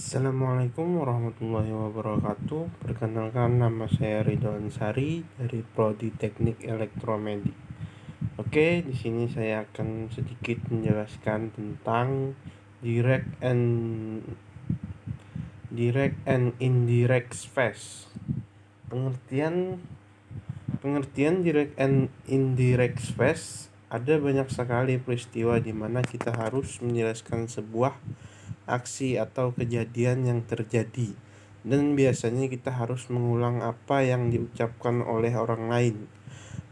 Assalamualaikum warahmatullahi wabarakatuh. Perkenalkan, nama saya Ridho Ansari dari Prodi Teknik Elektromedik. Oke, di sini saya akan sedikit menjelaskan tentang direct and indirect phase. Pengertian direct and indirect phase, ada banyak sekali peristiwa di mana kita harus menjelaskan sebuah aksi atau kejadian yang terjadi, dan biasanya kita harus mengulang apa yang diucapkan oleh orang lain.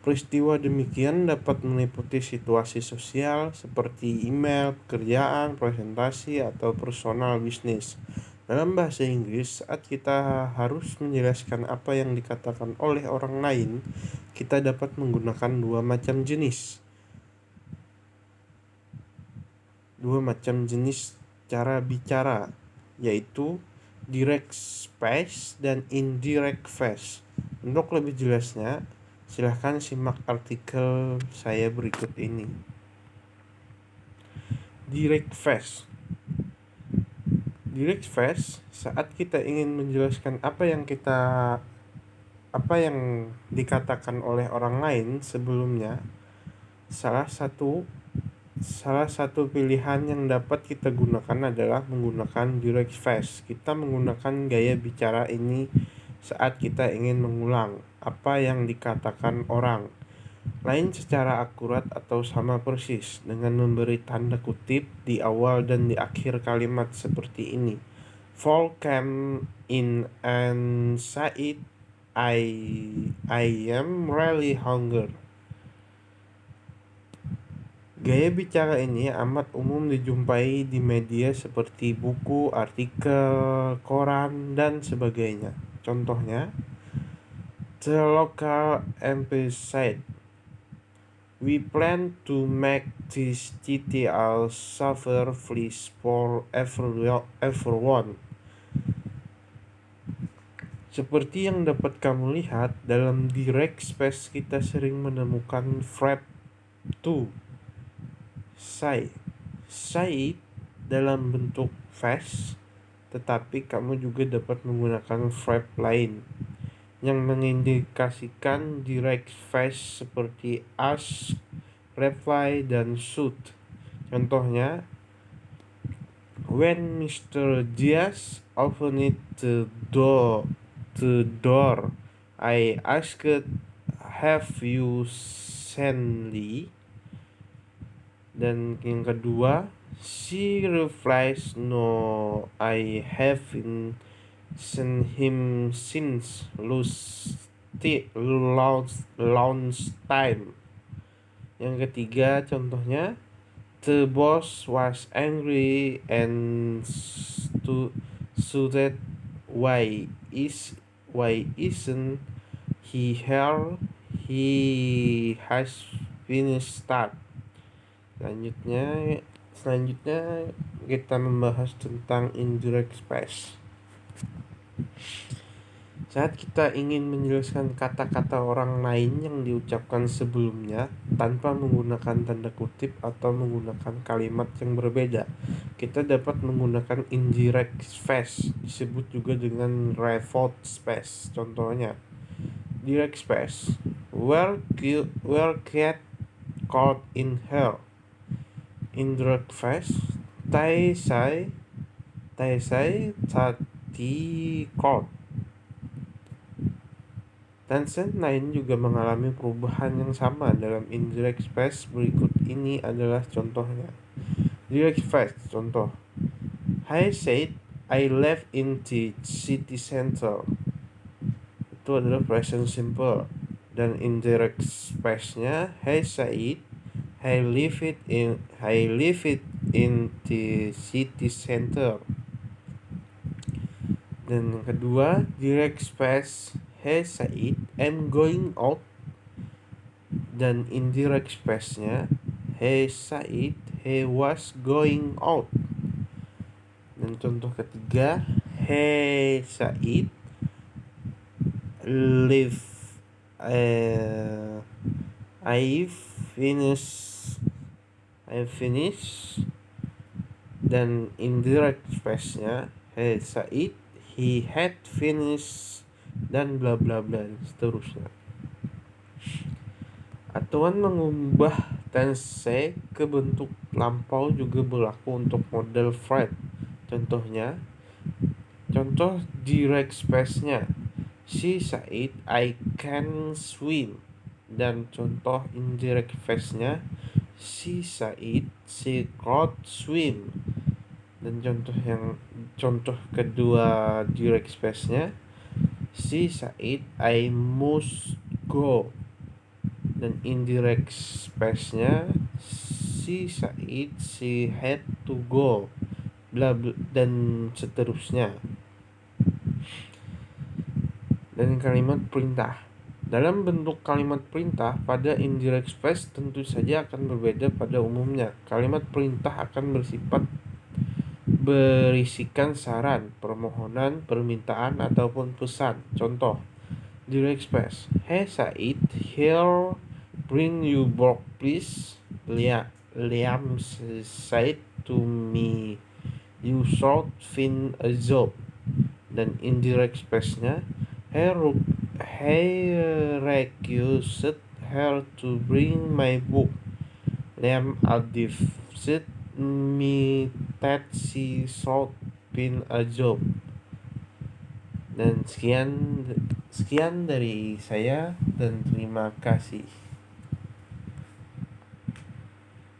Peristiwa demikian dapat meliputi situasi sosial seperti email, pekerjaan, presentasi, atau personal bisnis. Dalam bahasa Inggris, saat kita harus menjelaskan apa yang dikatakan oleh orang lain, kita dapat menggunakan dua macam jenis cara bicara, yaitu direct speech dan indirect phase. Untuk lebih jelasnya, silahkan simak artikel saya berikut ini. Direct phase. Direct phase saat kita ingin menjelaskan apa yang dikatakan oleh orang lain sebelumnya. Salah satu pilihan yang dapat kita gunakan adalah menggunakan direct phase. Kita menggunakan gaya bicara ini saat kita ingin mengulang apa yang dikatakan orang lain secara akurat atau sama persis, dengan memberi tanda kutip di awal dan di akhir kalimat seperti ini. Paul came in and said, I am really hungry. Gaya bicara ini amat umum dijumpai di media seperti buku, artikel, koran, dan sebagainya. Contohnya, the local MP said, we plan to make this GTL safer please for everyone. Seperti yang dapat kamu lihat, dalam direct space kita sering menemukan verb to, say dalam bentuk past, tetapi kamu juga dapat menggunakan verb lain yang mengindikasikan direct phase seperti ask, reply, dan should. Contohnya, when Mr. Diaz opened the door, I asked, have you seen Lee? Dan yang kedua, she replies, no, I haven't seen him since lunch time. Yang ketiga, contohnya, the boss was angry and shouted, why isn't he here? He has finished start. Selanjutnya kita membahas tentang indirect space. Saat kita ingin menjelaskan kata-kata orang lain yang diucapkan sebelumnya tanpa menggunakan tanda kutip atau menggunakan kalimat yang berbeda, kita dapat menggunakan indirect space, disebut juga dengan reverse space. Contohnya, direct space, where cat caught in her. Indirect phase, they say that the court. Tense lain juga mengalami perubahan yang sama dalam indirect phase. Berikut ini adalah contohnya. Direct phase, contoh, I said I live in the city center. Itu adalah present simple. Dan indirect phase-nya, I said I live it in the city center. Dan yang kedua, direct space, he said I'm going out. Dan indirect space-nya, he said he was going out. Dan contoh ketiga, he said live I finish. Dan indirect space-nya, Hey Said, he had finished, dan bla bla bla dan seterusnya. Aturan mengubah tense ke bentuk lampau juga berlaku untuk model Fred. Contoh direct space-nya, she said I can swim. Dan contoh indirect space-nya, she said she could swim. Dan contoh kedua direct space-nya, she said I must go. Dan indirect space-nya, she said she had to go, bla bla dan seterusnya. Dan kalimat perintah, dalam bentuk kalimat perintah pada indirect space tentu saja akan berbeda pada umumnya. Kalimat perintah akan berisikan saran, permohonan, permintaan, ataupun pesan. Contoh direct space, hey Said, here bring you book please. Liam said to me you should find a job. Dan indirect space-nya, he requested her to bring my book. Liam advised me that she should find a job. Dan sekian dari saya dan terima kasih.